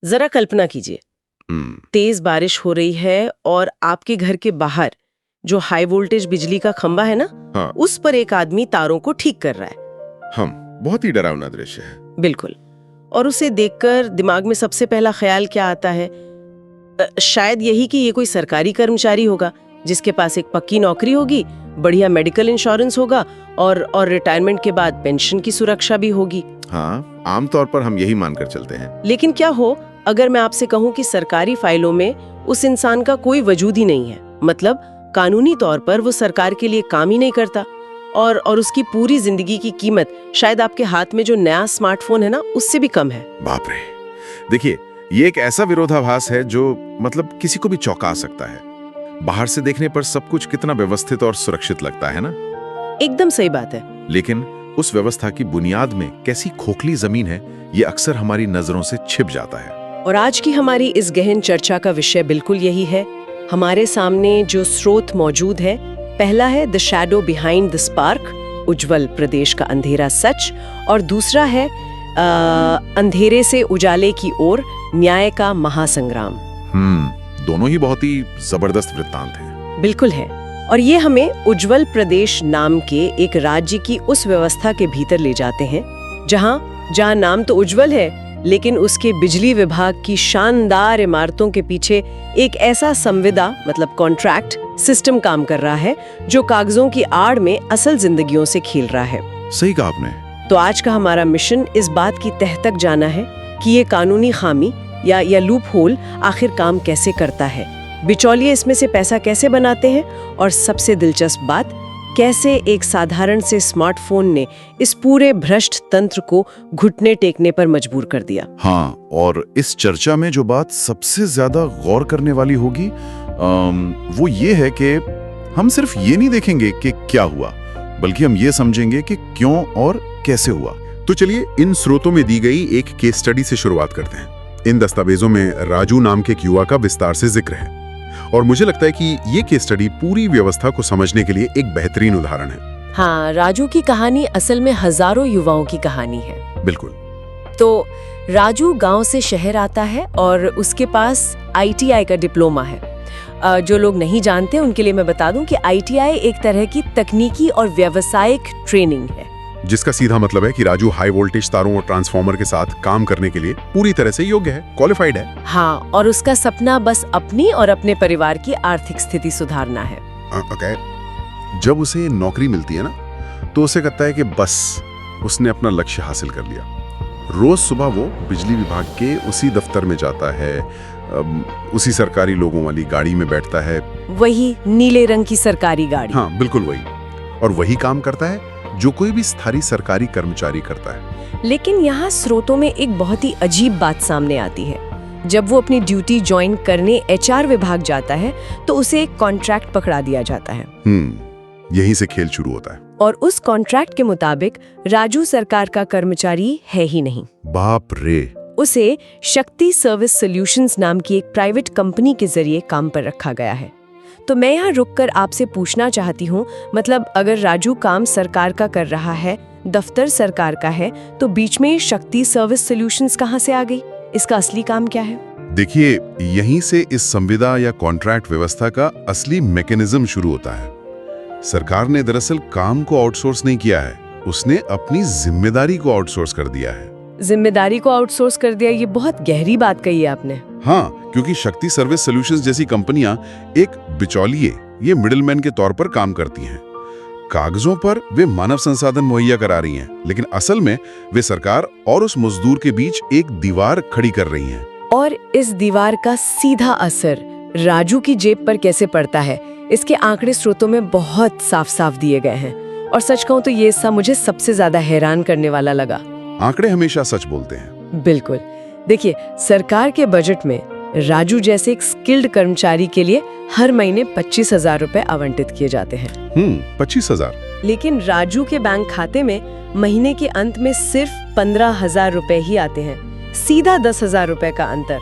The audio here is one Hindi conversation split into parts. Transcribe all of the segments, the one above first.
जरा कल्पना कीजिए, तेज बारिश हो रही है और आपके घर के बाहर जो हाई वोल्टेज बिजली का खंभा है ना, हाँ। उस पर एक आदमी तारों को ठीक कर रहा है। बहुत ही डरावना दृश्य है। बिल्कुल। और उसे देखकर दिमाग में सबसे पहला ख्याल क्या आता है? शायद यही कि ये कोई सरकारी कर्मचारी होगा जिसके पास एक पक्की नौकरी होगी, बढ़िया मेडिकल इंश्योरेंस होगा और रिटायरमेंट के बाद पेंशन की सुरक्षा भी होगी। हाँ, आमतौर पर हम यही मानकर चलते हैं। लेकिन क्या हो अगर मैं आपसे कहूं कि सरकारी फाइलों में उस इंसान का कोई वजूद ही नहीं है, मतलब कानूनी तौर पर वो सरकार के लिए काम ही नहीं करता और उसकी पूरी जिंदगी की कीमत शायद आपके हाथ में जो नया स्मार्टफोन है ना, उससे भी कम है। बाप रे! देखिए, ये एक ऐसा विरोधाभास है जो मतलब किसी को भी चौंका सकता है। बाहर से देखने पर सब कुछ कितना व्यवस्थित और सुरक्षित लगता है ना? एकदम सही बात है। लेकिन उस व्यवस्था की बुनियाद में कैसी खोखली जमीन है, ये अक्सर हमारी नजरों से छिप जाता है। और आज की हमारी इस गहन चर्चा का विषय बिल्कुल यही है। हमारे सामने जो स्रोत मौजूद है, पहला है the shadow behind the spark, उज्जवल प्रदेश का अंधेरा सच, और दूसरा है अंधेरे से उजाले की ओर, न्याय का महासंग्राम। दोनों ही बहुत ही जबरदस्त वृत्तांत हैं। बिल्कुल है। और ये हमें उज्जवल प्रदेश नाम के एक राज्य की उस व्यवस्था के भीतर ले जाते हैं जहां नाम तो उज्जवल है, लेकिन उसके बिजली विभाग की शानदार इमारतों के पीछे एक ऐसा संविदा मतलब कॉन्ट्रैक्ट सिस्टम काम कर रहा है जो कागजों की आड़ में असल जिंदगियों से खेल रहा है। सही कहा आपने। तो आज का हमारा मिशन इस बात की तह तक जाना है कि ये कानूनी खामी या लूप होल आखिर काम कैसे करता है, बिचौलिए इसमें से पैसा कैसे बनाते हैं, और सबसे दिलचस्प बात, कैसे एक साधारण से स्मार्टफोन ने इस पूरे भ्रष्ट तंत्र को घुटने टेकने पर मजबूर कर दिया। हाँ, और इस चर्चा में जो बात सबसे ज्यादा गौर करने वाली होगी वो ये है कि हम सिर्फ ये नहीं देखेंगे कि क्या हुआ, बल्कि हम ये समझेंगे कि क्यों और कैसे हुआ। तो चलिए इन स्रोतों में दी गई एक केस स्टडी से शुरुआत करते हैं। इन दस्तावेजों में राजू नाम के एक युवा का विस्तार से जिक्र है और मुझे लगता है कि ये केस स्टडी पूरी व्यवस्था को समझने के लिए एक बेहतरीन उदाहरण है। हाँ, राजू की कहानी असल में हजारों युवाओं की कहानी है। बिल्कुल। तो राजू गांव से शहर आता है और उसके पास ITI का डिप्लोमा है। जो लोग नहीं जानते उनके लिए मैं बता दूं कि ITI एक तरह की तकनीकी और व्यावसायिक ट्रेनिंग है, जिसका सीधा मतलब है कि राजू हाई वोल्टेज तारों और ट्रांसफार्मर के साथ काम करने के लिए पूरी तरह से योग्य है, क्वालिफाइड है। हाँ, और उसका सपना बस अपनी और अपने परिवार की आर्थिक स्थिति सुधारना है। ओके। जब उसे नौकरी मिलती है ना, तो उसे कहता है कि बस उसने अपना लक्ष्य हासिल कर लिया। रोज सुबह वो बिजली विभाग के उसी दफ्तर में जाता है, उसी सरकारी लोगों वाली गाड़ी में बैठता है, वही नीले रंग की सरकारी गाड़ी। हाँ बिल्कुल वही, और वही काम करता है जो कोई भी स्थायी सरकारी कर्मचारी करता है। लेकिन यहाँ स्रोतों में एक बहुत ही अजीब बात सामने आती है। जब वो अपनी ड्यूटी ज्वाइन करने HR विभाग जाता है तो उसे एक कॉन्ट्रैक्ट पकड़ा दिया जाता है। यहीं से खेल शुरू होता है। और उस कॉन्ट्रैक्ट के मुताबिक राजू सरकार का कर्मचारी है ही नहीं। बाप रे! उसे शक्ति सर्विस सॉल्यूशंस नाम की एक प्राइवेट कंपनी के जरिए काम पर रखा गया है। तो मैं यहाँ रुककर आपसे पूछना चाहती हूँ, मतलब अगर राजू काम सरकार का कर रहा है, दफ्तर सरकार का है, तो बीच में शक्ति सर्विस सॉल्यूशंस कहाँ से आ गई? इसका असली काम क्या है? देखिए, यहीं से इस संविदा या कॉन्ट्रैक्ट व्यवस्था का असली मैकेनिज्म शुरू होता है। सरकार ने दरअसल काम को आउटसोर्स नहीं किया है, उसने अपनी जिम्मेदारी को आउटसोर्स कर दिया है। जिम्मेदारी को आउटसोर्स कर दिया, ये बहुत गहरी बात कही है आपने। हाँ, क्योंकि शक्ति सर्विस सॉल्यूशंस जैसी कंपनियां एक बिचौलिए, ये मिडिलमैन के तौर पर काम करती हैं। कागजों पर वे मानव संसाधन मुहैया करा रही हैं, लेकिन असल में वे सरकार और उस मजदूर के बीच एक दीवार खड़ी कर रही हैं। और इस दीवार का सीधा असर राजू की जेब पर कैसे पड़ता है, इसके आंकड़े स्रोतों में बहुत साफ साफ दिए गए हैं। और सच कहूं तो ये सब मुझे सबसे ज्यादा हैरान करने वाला लगा। आंकड़े हमेशा सच बोलते हैं। बिल्कुल। देखिए, सरकार के बजट में राजू जैसे एक स्किल्ड कर्मचारी के लिए हर महीने 25,000 रुपए आवंटित किए जाते हैं। 25,000? लेकिन राजू के बैंक खाते में महीने के अंत में सिर्फ 15,000 रुपए ही आते हैं, सीधा 10,000 रुपए का अंतर।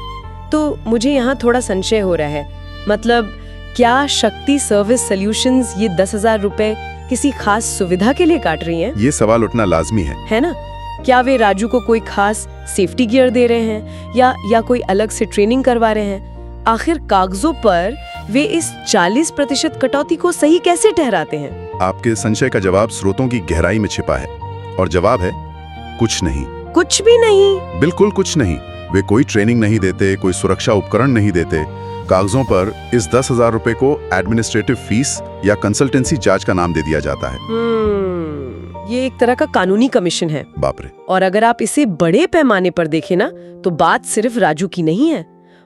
तो मुझे यहाँ थोड़ा संशय हो रहा है, मतलब क्या शक्ति सर्विस सॉल्यूशंस ये 10,000 रुपए किसी खास सुविधा के लिए काट रही हैं? ये सवाल उठना लाजमी है ना? क्या वे राजू को कोई खास सेफ्टी गियर दे रहे हैं या कोई अलग से ट्रेनिंग करवा रहे हैं? आखिर कागजों पर वे इस 40% कटौती को सही कैसे ठहराते हैं? आपके संशय का जवाब स्रोतों की गहराई में छिपा है और जवाब है कुछ नहीं। कुछ भी नहीं? बिल्कुल कुछ नहीं। वे कोई ट्रेनिंग नहीं देते, कोई सुरक्षा उपकरण नहीं देते। कागजों पर इस 10,000 रुपए को एडमिनिस्ट्रेटिव फीस या कंसल्टेंसी चार्ज का नाम दे दिया जाता है। ये एक तरह का कानूनी कमीशन है। बाप रे। और अगर आप इसे बड़े पैमाने पर देखें ना, तो बात सिर्फ राजू की नहीं है।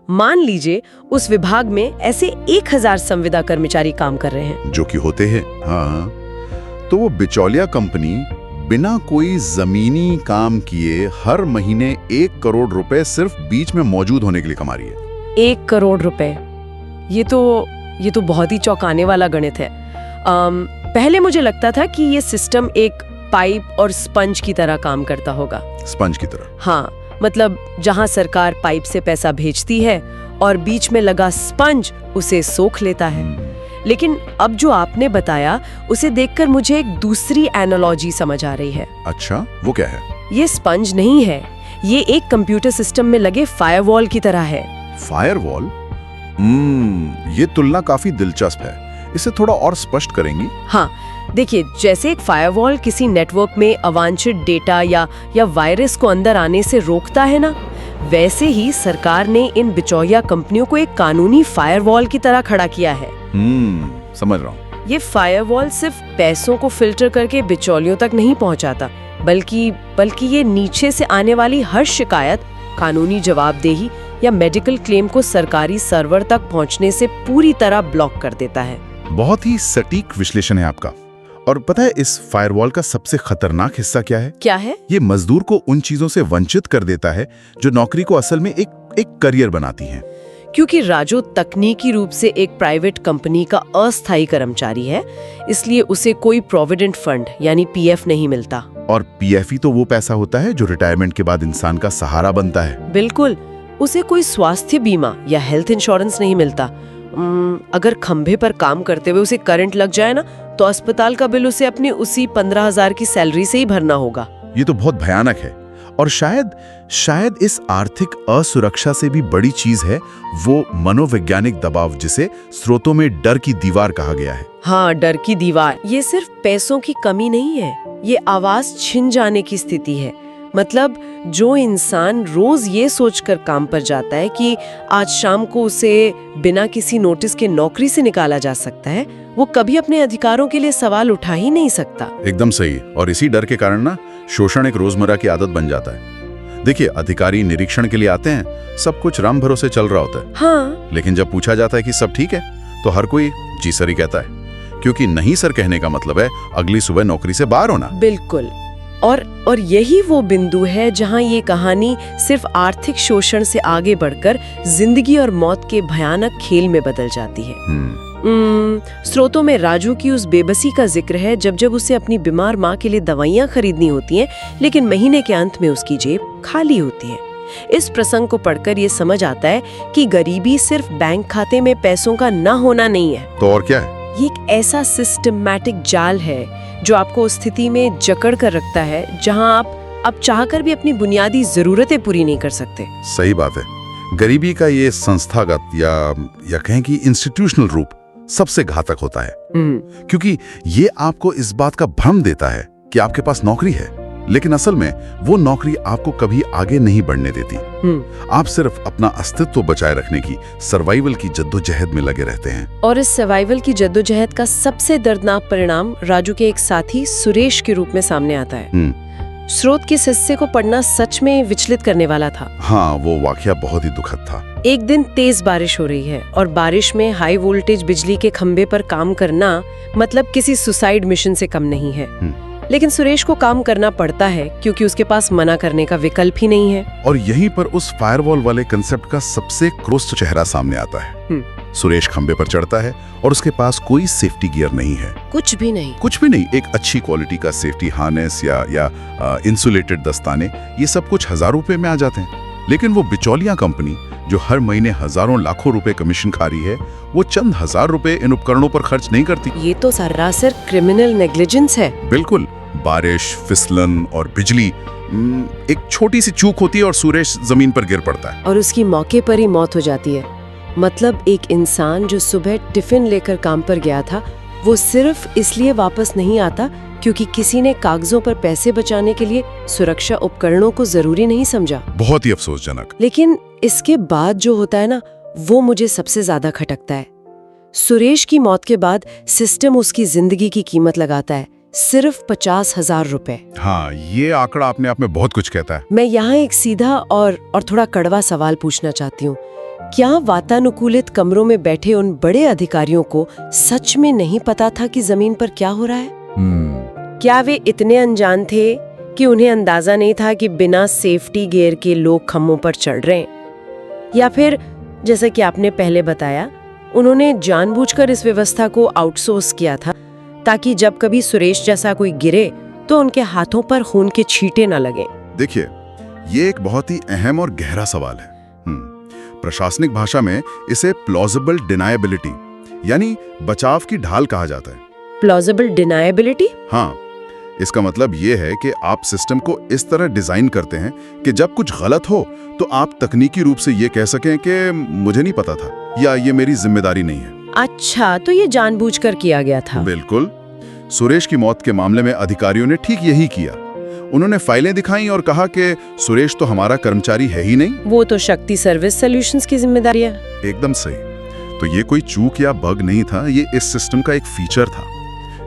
मान लीजिए उस विभाग में ऐसे 1000 संविदा कर्मचारी काम कर रहे हैं, जो कि होते हैं। हाँ, तो वो बिचौलिया कंपनी बिना कोई जमीनी काम किए हर महीने 1 करोड़ रुपए सिर्फ बीच में मौजूद होने के लिए कमा रही है। 1 करोड़ रुपए, ये तो बहुत ही चौंकाने वाला गणित है। पहले मुझे लगता था कि ये सिस्टम एक पाइप और स्पंज की तरह काम करता होगा। स्पंज की तरह? हाँ, मतलब जहां सरकार पाइप से पैसा भेजती है और बीच में लगा स्पंज उसे सोख लेता है। लेकिन अब जो आपने बताया उसे देखकर मुझे एक दूसरी एनालॉजी समझ आ रही है। अच्छा, वो क्या है? ये स्पंज नहीं है, ये एक कंप्यूटर सिस्टम में लगे फायरवॉल की तरह है। फायरवॉल? ये तुलना काफी दिलचस्प है। इसे थोड़ा और स्पष्ट करेंगी? हाँ, देखिए, जैसे एक फायरवॉल किसी नेटवर्क में अवांछित डेटा या वायरस को अंदर आने से रोकता है ना, वैसे ही सरकार ने इन बिचौलिया कंपनियों को एक कानूनी फायरवॉल की तरह खड़ा किया है। समझ रहा हूँ। ये फायरवॉल सिर्फ पैसों को फिल्टर करके बिचौलियों तक नहीं पहुंचाता, बल्कि ये नीचे से आने वाली हर शिकायत, कानूनी जवाबदेही या मेडिकल क्लेम को सरकारी सर्वर तक पहुंचने से पूरी तरह ब्लॉक कर देता है। बहुत ही सटीक विश्लेषण है आपका। और पता है इस फायरवॉल का सबसे खतरनाक हिस्सा क्या है? क्या है? ये मजदूर को उन चीजों से वंचित कर देता है जो नौकरी को असल में एक करियर बनाती हैं। क्योंकि राजू तकनीकी रूप से एक प्राइवेट कंपनी का अस्थायी कर्मचारी है, इसलिए उसे कोई प्रोविडेंट फंड यानी पीएफ नहीं मिलता। और पीएफ ही तो वो पैसा होता है जो रिटायरमेंट के बाद इंसान का सहारा बनता है। बिल्कुल, उसे कोई स्वास्थ्य बीमा या हेल्थ इंश्योरेंस नहीं मिलता। अगर खंभे पर काम करते हुए उसे करंट लग जाए ना, तो अस्पताल का बिल उसे अपनी उसी 15,000 की सैलरी से ही भरना होगा। ये तो बहुत भयानक है। और शायद इस आर्थिक असुरक्षा से भी बड़ी चीज है वो मनोवैज्ञानिक दबाव, जिसे स्रोतों में डर की दीवार कहा गया है। हाँ, डर की दीवार। ये सिर्फ पैसों की कमी नहीं है, ये आवाज छिन जाने की स्थिति है। मतलब जो इंसान रोज ये सोचकर काम पर जाता है कि आज शाम को उसे बिना किसी नोटिस के नौकरी से निकाला जा सकता है, वो कभी अपने अधिकारों के लिए सवाल उठा ही नहीं सकता। एकदम सही। और इसी डर के कारण ना शोषण एक रोजमर्रा की आदत बन जाता है। देखिए, अधिकारी निरीक्षण के लिए आते हैं, सब कुछ राम भरोसे चल रहा होता है। हाँ। लेकिन जब पूछा जाता है कि सब ठीक है, तो हर कोई जी सर ही कहता है, क्योंकि नहीं सर कहने का मतलब है अगली सुबह नौकरी से बाहर होना। बिल्कुल। और यही वो बिंदु है जहां ये कहानी सिर्फ आर्थिक शोषण से आगे बढ़कर जिंदगी और मौत के भयानक खेल में बदल जाती है। स्रोतों में राजू की उस बेबसी का जिक्र है जब उसे अपनी बीमार माँ के लिए दवाइयाँ खरीदनी होती हैं, लेकिन महीने के अंत में उसकी जेब खाली होती है। इस प्रसंग को पढ़कर ये समझ आता है कि गरीबी सिर्फ बैंक खाते में पैसों का न होना नहीं है। तो और क्या है? ये एक ऐसा सिस्टमैटिक जाल है जो आपको उस स्थिति में जकड़ कर रखता है जहां आप अब चाहकर भी अपनी बुनियादी जरूरतें पूरी नहीं कर सकते। सही बात है। गरीबी का ये संस्थागत या कहें कि इंस्टीट्यूशनल रूप सबसे घातक होता है, क्योंकि ये आपको इस बात का भ्रम देता है कि आपके पास नौकरी है, लेकिन असल में वो नौकरी आपको कभी आगे नहीं बढ़ने देती। आप सिर्फ अपना अस्तित्व बचाए रखने की सर्वाइवल की जद्दोजहद में लगे रहते हैं। और इस सर्वाइवल की जद्दोजहद का सबसे दर्दनाक परिणाम राजू के एक साथी सुरेश के रूप में सामने आता है। स्रोत के हिस्से को पढ़ना सच में विचलित करने वाला था। हाँ, वो वाकया बहुत ही दुखद था। एक दिन तेज बारिश हो रही है और बारिश में हाई वोल्टेज बिजली के खंभे पर काम करना मतलब किसी सुसाइड मिशन से कम नहीं है। लेकिन सुरेश को काम करना पड़ता है क्योंकि उसके पास मना करने का विकल्प ही नहीं है। और यहीं पर उस फायरवॉल वाले कंसेप्ट का सबसे क्रोस्ट चेहरा सामने आता है। सुरेश खंबे पर चढ़ता है और उसके पास कोई सेफ्टी गियर नहीं है। कुछ भी नहीं। एक अच्छी क्वालिटी का सेफ्टी हार्नेस या इंसुलेटेड दस्ताने, ये सब कुछ हजारों रुपए में आ जाते हैं। लेकिन वो बिचौलिया कंपनी जो हर महीने हजारों लाखों रुपए कमीशन खा रही है, वो चंद हजार रुपए इन उपकरणों पर खर्च नहीं करती। ये तो सरासर क्रिमिनल नेग्लिजेंस है। बिल्कुल। बारिश, फिसलन और बिजली, एक छोटी सी चूक होती है और सुरेश जमीन पर गिर पड़ता है। और उसकी मौके पर ही मौत हो जाती है। मतलब एक इंसान जो सुबह टिफिन लेकर काम पर गया था, वो सिर्फ इसलिए वापस नहीं आता क्योंकि किसी ने कागजों पर पैसे बचाने के लिए सुरक्षा उपकरणों को जरूरी नहीं समझा। बहुत ही अफसोसजनक। लेकिन इसके बाद जो होता है ना, वो मुझे सबसे ज्यादा खटकता है। सुरेश की मौत के बाद सिस्टम उसकी जिंदगी की कीमत लगाता है, सिर्फ 50,000 रुपए। हाँ, ये आंकड़ा अपने आप में बहुत कुछ कहता है। मैं यहाँ एक सीधा और थोड़ा कड़वा सवाल पूछना चाहती हूँ। क्या वातानुकूलित कमरों में बैठे उन बड़े अधिकारियों को सच में नहीं पता था कि जमीन पर क्या हो रहा है? क्या वे इतने अनजान थे कि उन्हें अंदाजा नहीं था कि बिना सेफ्टी गियर के लोग खम्भों पर चढ़ रहे हैं? या फिर जैसा कि आपने पहले बताया, उन्होंने जानबूझकर इस व्यवस्था को आउटसोर्स किया था ताकि जब कभी सुरेश जैसा कोई गिरे तो उनके हाथों पर खून के छींटे न लगे? देखिए, ये एक बहुत ही अहम और गहरा सवाल है। प्रशासनिक भाषा में इसे प्लॉजिबल डिनायबिलिटी यानी बचाव की ढाल कहा जाता है। प्लॉजिबल डिनायबिलिटी? हाँ, इसका मतलब ये है कि आप सिस्टम को इस तरह डिजाइन करते हैं कि जब कुछ गलत हो तो आप तकनीकी रूप से ये कह सकें कि मुझे नहीं पता था या ये मेरी जिम्मेदारी नहीं है। अच्छा, तो ये जानबूझकर किया गया था? बिल्कुल। सुरेश की मौत के मामले में अधिकारियों ने ठीक यही किया। उन्होंने फाइलें दिखाई और कहा कि सुरेश तो हमारा कर्मचारी है ही नहीं, वो तो शक्ति सर्विस सॉल्यूशंस की जिम्मेदारी है। एकदम सही। तो ये कोई चूक या बग नहीं था, ये इस सिस्टम का एक फीचर था।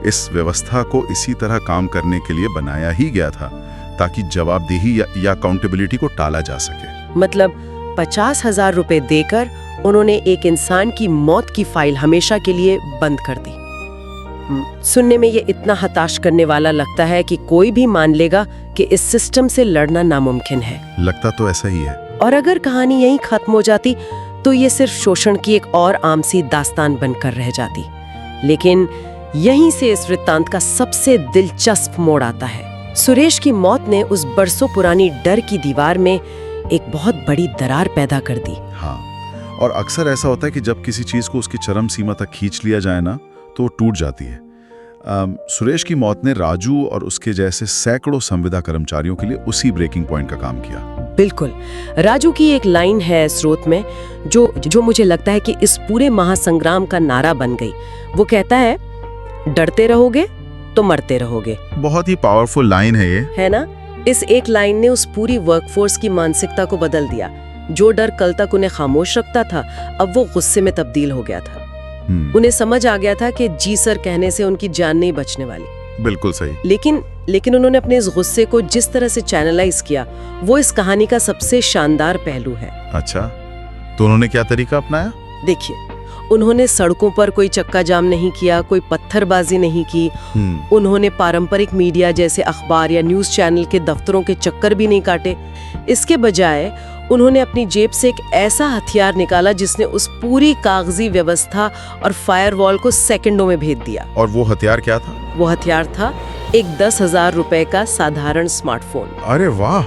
इस व्यवस्था को इसी तरह काम करने के लिए बनाया ही गया था ताकि जवाबदेही या अकाउंटेबिलिटी को टाला जा सके। मतलब 50,000 रुपए देकर उन्होंने एक इंसान की मौत की फाइल हमेशा के लिए बंद कर दी। सुनने में ये इतना हताश करने वाला लगता है कि कोई भी मान लेगा कि इस सिस्टम से लड़ना नामुमकिन है। लगता तो ऐसा ही है। और अगर कहानी यहीं खत्म हो जाती तो ये सिर्फ शोषण की एक और आम सी दास्तान बनकर रह जाती। लेकिन यहीं से इस वृत्तांत का सबसे दिलचस्प मोड़ आता है। सुरेश की मौत ने उस बरसों पुरानी डर की दीवार में एक बहुत बड़ी दरार पैदा कर दी। हाँ, और अक्सर ऐसा होता है कि जब किसी चीज को उसकी चरम सीमा तक खींच लिया जाए ना, तो टूट जाती है। सुरेश की मौत ने राजू और उसके जैसे सैकड़ों संविदा कर्मचारियों के लिए उसी ब्रेकिंग पॉइंट का काम किया। बिल्कुल। राजू की एक लाइन है स्रोत में जो मुझे लगता है कि इस पूरे महासंग्राम का नारा बन गई। वो कहता है, डरते रहोगे तो मरते रहोगे। बहुत ही पावरफुल लाइन है ये, है ना? इस एक लाइन ने उस पूरी वर्कफोर्स की मानसिकता को बदल दिया। जो डर कल तक उन्हें खामोश रखता था, अब वो गुस्से में तब्दील हो गया था। उन्हें समझ आ गया था कि जी सर कहने से उनकी जान नहीं बचने वाली। बिल्कुल सही। लेकिन उन्होंने अपने इस गुस्से को जिस तरह से चैनलाइज किया, वो इस कहानी का सबसे शानदार पहलू है। अच्छा, तो उन्होंने क्या तरीका अपनाया? देखिए, उन्होंने सड़कों पर कोई चक्का जाम नहीं किया, कोई पत्थरबाजी नहीं की। उन्होंने पारंपरिक मीडिया जैसे अखबार या न्यूज चैनल के दफ्तरों के चक्कर भी नहीं काटे। इसके बजाय उन्होंने अपनी जेब से एक ऐसा हथियार निकाला जिसने उस पूरी कागजी व्यवस्था और फायरवॉल को सेकंडों में भेद दिया। और वो हथियार क्या था? वो हथियार था एक 10,000 रुपए का साधारण स्मार्टफोन। अरे वाह,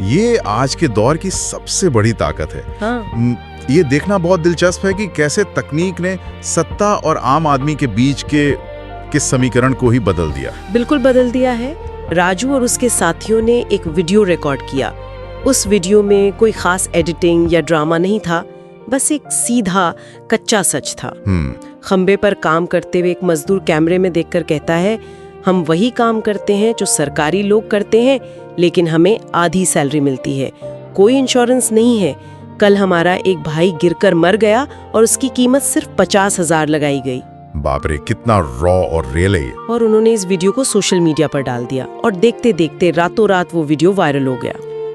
ये आज के दौर की सबसे बड़ी ताकत है। हाँ। ये देखना बहुत दिलचस्प है कि कैसे तकनीक ने सत्ता और आम आदमी के बीच के समीकरण को ही बदल दिया। बिल्कुल बदल दिया है। राजू और उसके साथियों ने एक वीडियो रिकॉर्ड किया। उस वीडियो में कोई खास एडिटिंग या ड्रामा नहीं था, बस एक सीधा कच्चा सच था। खंबे पर काम करते हुए एक मजदूर कैमरे में देखकर कहता है, हम वही काम करते हैं जो सरकारी लोग करते हैं, लेकिन हमें आधी सैलरी मिलती है, कोई इंश्योरेंस नहीं है। कल हमारा एक भाई गिरकर मर गया और उसकी कीमत सिर्फ 50,000 लगाई गई। बाप रे, कितना रॉ और रियल है। और उन्होंने इस वीडियो को सोशल मीडिया पर डाल दिया और देखते देखते रातों रात वो वीडियो वायरल हो गया।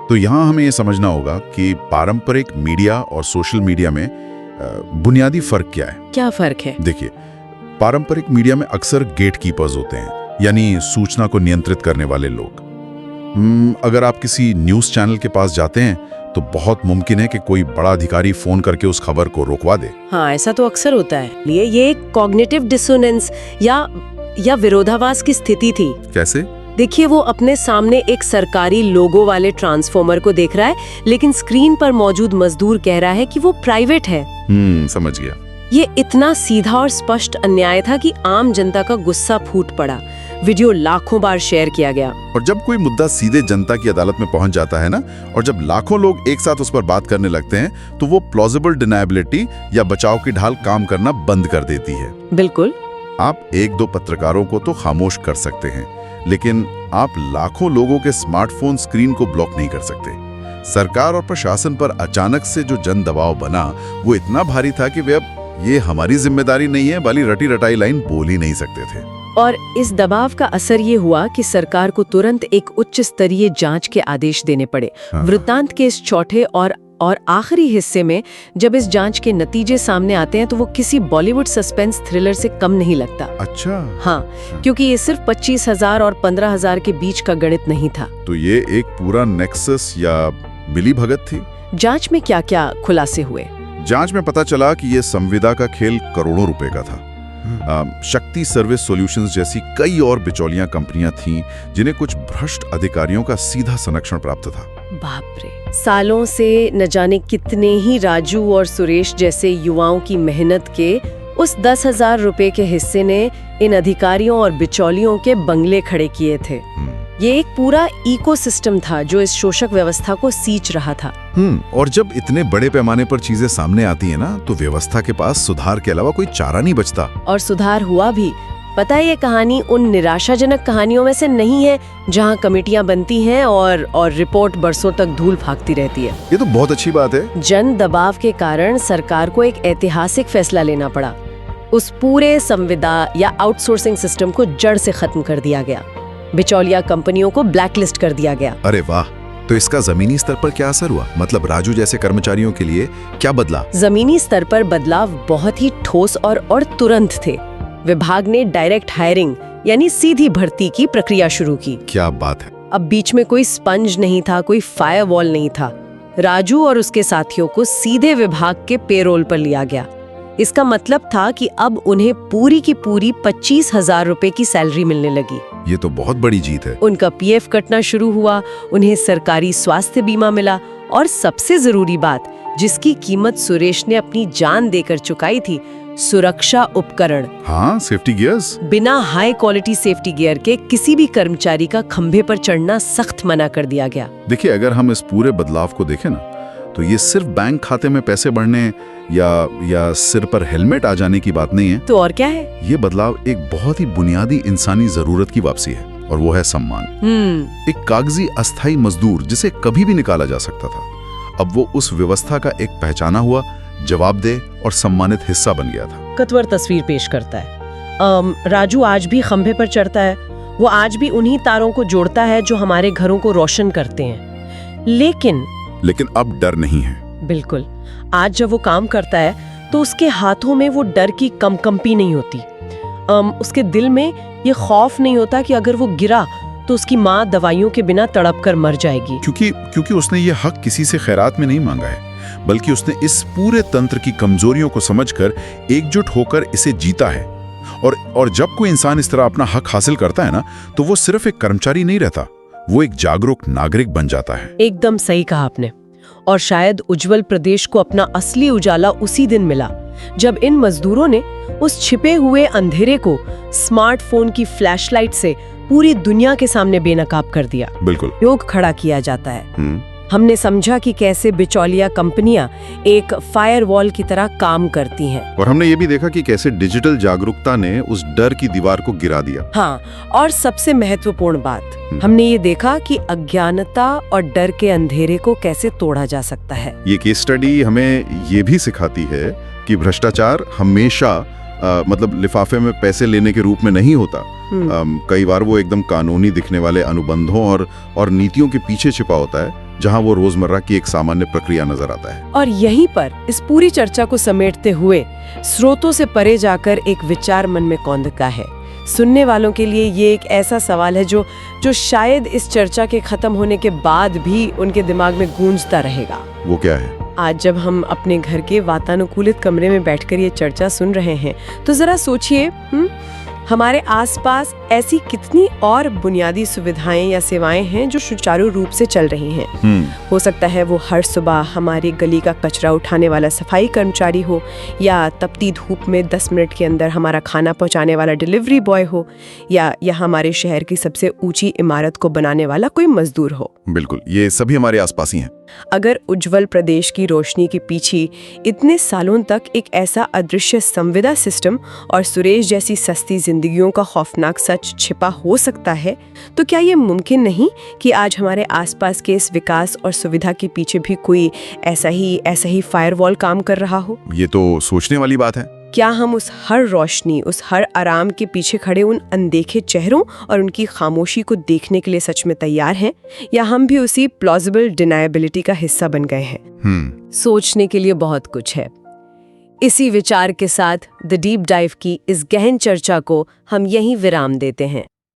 तो यहाँ हमें ये समझना होगा कि पारंपरिक मीडिया और सोशल मीडिया में बुनियादी फर्क क्या है। क्या फर्क है? देखिए, पारंपरिक मीडिया में अक्सर गेटकीपर्स होते हैं, यानी सूचना को नियंत्रित करने वाले लोग। अगर आप किसी न्यूज चैनल के पास जाते हैं तो बहुत मुमकिन है कि कोई बड़ा अधिकारी फोन करके उस खबर को रोकवा दे। हाँ, ऐसा तो अक्सर होता है। ये एक कॉग्निटिव डिसोनेंस या विरोधाभास की स्थिति थी। कैसे? देखिए, वो अपने सामने एक सरकारी लोगो वाले ट्रांसफॉर्मर को देख रहा है, लेकिन स्क्रीन पर मौजूद मजदूर कह रहा है कि वो प्राइवेट है। समझ गया। ये इतना सीधा और स्पष्ट अन्याय था कि आम जनता का गुस्सा फूट पड़ा। वीडियो लाखों बार शेयर किया गया। और जब कोई मुद्दा सीधे जनता की अदालत में पहुंच जाता है ना, और जब लाखों लोग एक साथ उस पर बात करने लगते हैं, तो वो प्लॉजिबल डिनायबिलिटी या बचाव की ढाल काम करना बंद कर देती है। बिल्कुल। आप एक दो पत्रकारों को तो खामोश कर सकते हैं, लेकिन आप लाखों लोगों के स्मार्टफोन स्क्रीन को ब्लॉक नहीं कर सकते। सरकार और प्रशासन पर अचानक से जो जन दबाव बना, वो इतना भारी था कि वे अब ये हमारी जिम्मेदारी नहीं है वाली रटी रटाई लाइन बोल ही नहीं सकते थे। और इस दबाव का असर ये हुआ कि सरकार को तुरंत एक उच्च स्तरीय जांच के आदेश देने पड़े। वृत्तांत के इस चौथे और आखिरी हिस्से में जब इस जांच के नतीजे सामने आते हैं तो वो किसी बॉलीवुड सस्पेंस थ्रिलर से कम नहीं लगता। अच्छा। हाँ, क्योंकि ये सिर्फ 25,000 और 15,000 के बीच का गणित नहीं था। तो ये एक पूरा नेक्सस या मिली भगत थी। जांच में क्या क्या खुलासे हुए? जांच में पता चला कि ये संविदा का खेल करोड़ों रुपए का था। शक्ति सर्विस सॉल्यूशंस जैसी कई और बिचौलियां कंपनियां थीं जिन्हें कुछ भ्रष्ट अधिकारियों का सीधा संरक्षण प्राप्त था। बाप रे, सालों से न जाने कितने ही राजू और सुरेश जैसे युवाओं की मेहनत के उस 10,000 रुपए के हिस्से ने इन अधिकारियों और बिचौलियों के बंगले खड़े किए थे। ये एक पूरा इकोसिस्टम था जो इस शोषक व्यवस्था को सींच रहा था। और जब इतने बड़े पैमाने पर चीजें सामने आती है ना, तो व्यवस्था के पास सुधार के अलावा कोई चारा नहीं बचता। और सुधार हुआ भी। पता है, ये कहानी उन निराशाजनक कहानियों में से नहीं है जहां कमेटियां बनती हैं और रिपोर्ट बरसों तक धूल फाकती रहती है। ये तो बहुत अच्छी बात है। जन दबाव के कारण सरकार को एक ऐतिहासिक फैसला लेना पड़ा। उस पूरे संविदा या आउटसोर्सिंग सिस्टम को जड़ से खत्म कर दिया गया। बिचौलिया कंपनियों को ब्लैकलिस्ट कर दिया गया। अरे वाह! तो इसका जमीनी स्तर पर क्या असर हुआ? मतलब राजू जैसे कर्मचारियों के लिए क्या बदला? जमीनी स्तर पर बदलाव बहुत ही ठोस और तुरंत थे। विभाग ने डायरेक्ट हायरिंग यानी सीधी भर्ती की प्रक्रिया शुरू की। क्या बात है! अब बीच में कोई स्पंज नहीं था, कोई फायरवॉल नहीं था। राजू और उसके साथियों को सीधे विभाग के पेरोल पर लिया गया। इसका मतलब था कि अब उन्हें पूरी की पूरी 25,000 रुपए की सैलरी मिलने लगी। ये तो बहुत बड़ी जीत है। उनका पीएफ कटना शुरू हुआ, उन्हें सरकारी स्वास्थ्य बीमा मिला और सबसे जरूरी बात, जिसकी कीमत सुरेश ने अपनी जान देकर चुकाई थी, सुरक्षा उपकरण। हाँ, सेफ्टी गियर्स। बिना हाई क्वालिटी सेफ्टी गियर के किसी भी कर्मचारी का खंभे पर चढ़ना सख्त मना कर दिया गया। देखिए, अगर हम इस पूरे बदलाव को देखें ना, तो ये सिर्फ बैंक खाते में पैसे बढ़ने या सिर पर हेलमेट आ जाने की बात नहीं है। तो और क्या है? ये बदलाव एक बहुत ही बुनियादी इंसानी जरूरत की वापसी है, और वो है सम्मान। एक कागजी अस्थाई मजदूर जिसे कभी भी निकाला जा सकता था, अब वो उस व्यवस्था का एक पहचाना हुआ, जवाबदेह और सम्मानित हिस्सा बन गया था। कतवर तस्वीर पेश करता है। राजू आज भी खंभे पर चढ़ता है, वो आज भी उन्हीं तारों को जोड़ता है जो हमारे घरों को रोशन करते हैं। लेकिन अब डर नहीं है। बिल्कुल। आज जब वो काम करता है तो उसके हाथों में वो डर की कंपी नहीं होती। उसके दिल में ये खौफ नहीं होता कि अगर वो गिरा तो उसकी माँ दवाइयों के बिना तड़प कर मर जाएगी। क्योंकि उसने ये हक किसी से खैरात में नहीं मांगा है, बल्कि उसने इस पूरे तंत्र की कमजोरियों को समझकर एकजुट होकर इसे जीता है। और जब कोई इंसान इस तरह अपना हक हासिल करता है ना, तो वो सिर्फ एक कर्मचारी नहीं रहता, वो एक जागरूक नागरिक बन जाता है। एकदम सही कहा आपने। और शायद उज्जवल प्रदेश को अपना असली उजाला उसी दिन मिला जब इन मजदूरों ने उस छिपे हुए अंधेरे को स्मार्टफोन की फ्लैशलाइट से पूरी दुनिया के सामने बेनकाब कर दिया। बिल्कुल। योग खड़ा किया जाता है। हमने समझा कि कैसे बिचौलिया कंपनियां एक फायरवॉल की तरह काम करती हैं। और हमने ये भी देखा कि कैसे डिजिटल जागरूकता ने उस डर की दीवार को गिरा दिया। हाँ, और सबसे महत्वपूर्ण बात, हमने ये देखा कि अज्ञानता और डर के अंधेरे को कैसे तोड़ा जा सकता है। ये केस स्टडी हमें ये भी सिखाती है कि भ्रष्टाचार हमेशा मतलब लिफाफे में पैसे लेने के रूप में नहीं होता। कई बार वो एकदम कानूनी दिखने वाले अनुबंधों और नीतियों के पीछे छिपा होता है, जहां वो रोजमर्रा की एक सामान्य प्रक्रिया नजर आता है। और यहीं पर इस पूरी चर्चा को समेटते हुए स्रोतों से परे जाकर एक विचार मन में कौंधका है। सुनने वालों के लिए ये एक ऐसा सवाल है जो शायद इस चर्चा के खत्म होने के बाद भी उनके दिमाग में गूंजता रहेगा। वो क्या है? आज जब हम अपने घर के वातानुकूलित कमरे में बैठकर ये चर्चा सुन रहे हैं, तो जरा सोचिए हमारे आसपास ऐसी कितनी और बुनियादी सुविधाएं या सेवाएं हैं जो सुचारू रूप से चल रही हैं। हो सकता है वो हर सुबह हमारी गली का कचरा उठाने वाला सफाई कर्मचारी हो, या तपती धूप में 10 मिनट के अंदर हमारा खाना पहुंचाने वाला डिलीवरी बॉय हो, या हमारे शहर की सबसे ऊंची इमारत को बनाने वाला कोई मजदूर हो। बिल्कुल, ये सभी हमारे आसपास ही हैं। अगर उज्जवल प्रदेश की रोशनी के पीछे इतने सालों तक एक ऐसा अदृश्य संविदा सिस्टम और सुरेश जैसी सस्ती जिंदगियों का खौफनाक सच छिपा हो सकता है, तो क्या ये मुमकिन नहीं कि आज हमारे आसपास के इस विकास और सुविधा के पीछे भी कोई ऐसा ही फायरवॉल काम कर रहा हो? ये तो सोचने वाली बात है। क्या हम उस हर रोशनी, उस हर आराम के पीछे खड़े उन अनदेखे चेहरों और उनकी खामोशी को देखने के लिए सच में तैयार हैं, या हम भी उसी प्लॉजिबल डिनायबिलिटी का हिस्सा बन गए हैं? सोचने के लिए बहुत कुछ है। इसी विचार के साथ द डीप डाइव की इस गहन चर्चा को हम यहीं विराम देते हैं।